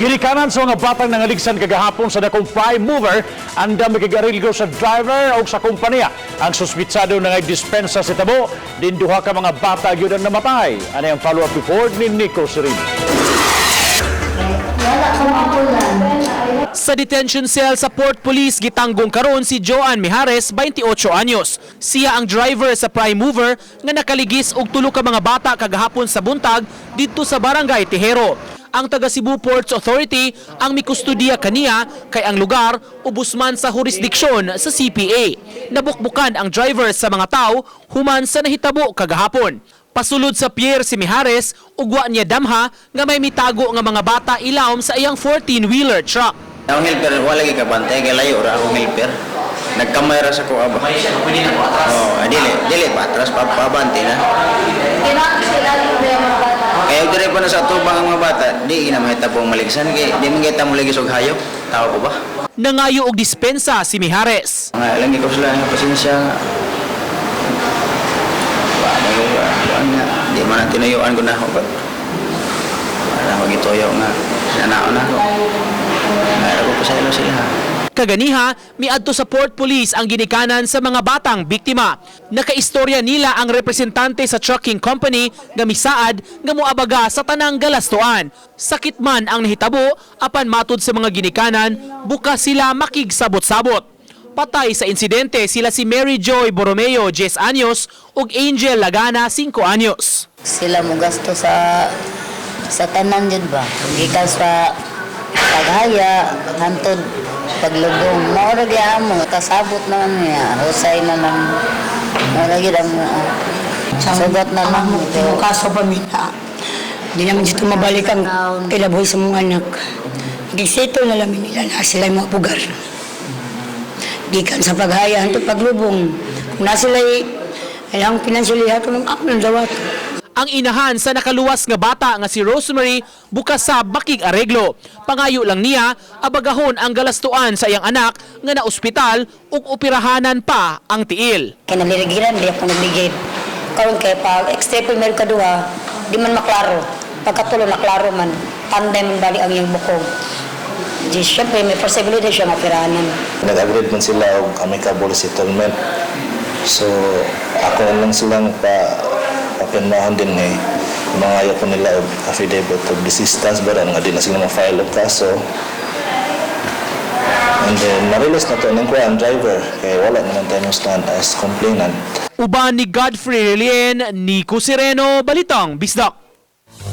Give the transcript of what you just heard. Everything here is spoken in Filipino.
Ginikanan sa mga batang nangaligsan kagahapon sa dakong prime mover andam mikigarilgo sa driver o sa kompaniya. Ang suspitsado na ngay dispensa sa tabo, din duha ka mga bata gyud ang namatay. Ano ang follow-up report ni Nico Sirin? Sa detention cell sa Port Police gitanggong karon si Joan Mijares, 28 anyos. Siya ang driver sa prime mover nga nakaligis og tulo ka mga bata kagahapon sa buntag didto sa barangay Tejero. Ang taga Cebu Ports Authority ang mikustudiya kaniya kay ang lugar ubos man sa jurisdiksyon sa CPA. Nabukbukan ang driver sa mga tao human sa nahitabo kagahapon. Pasulod sa pier si Mijares, ugwa niya damha nga may mitago nga mga bata ilawom sa iyang 14-wheeler truck. Ang helper, wala lagi kabantay, kaya layo ra akong helper. Nagkamay ra sa ko aba. Pwede na po atras. Dili pa atras, pabante na. Kaya dire pa na sa tubang ang mga bata, di na mahitabo ang maligsan, kaya di man kita mo lagi og hayop. Tao ko ba? Nangayo'g dispensa si Mijares. Lang ko sila ng pasensya. Di man tinayuan ko na ako. Para magitoyo nga. Nanao na ako. Mayroon ko Pasaylo sila. Kaganiha, miadto sa Port Police ang ginikanan sa mga batang biktima. Nakaistorya nila ang representante sa trucking company nga misaad nga moabaga sa tanang galastuan. Sakit man ang nahitabo, apan matud sa mga ginikanan, bukas sila makigsabot-sabot. Patay sa insidente sila si Mary Joy Borromeo, 10 anyos, ug Angel Lagana, 5 anyos. Sila mo gasto sa tanan jud ba? Gikan sa paghaya, hantod paglubong. Maura gyud mo kasabot naman niya. Husay na lang. Maura gyud ang sugat na lang. Pero kaso pamilya, hindi naman dito mabalik ang kilaboy sa mga anak. Gisito na lang nila na sila yung mga pugar. Gikan sa paghaya, hantod paglubong. Kung na sila ilang pinansyalihan, kung ako ng dawat. Ang inahan sa nakaluwas nga bata nga si Rosemary bukas sa makig-areglo. Pangayo lang niya, abagahon ang galastuan sa iyang anak nga na ospital ug operahanan pa ang tiil. Kaya nalirigiran, di ako nabigay. Karon kay pag extra primer kaduha, di man maklaro. Pagkatulo na klaro man, panday man bali ang iyang bukog. Di syempre may possibility siya mapirahanan. Nag-agreed man sila og amicable settlement. So ako na lang silang papirmahan din Mangayo ko nila og affidavit of desistance ba nga di na sila ma-file og kaso. And then na-release na to ang driver kaya wala naman tayo stand as complainant. Uban ni Godfrey Relien, Nico Sireno, Balitang Bisdak.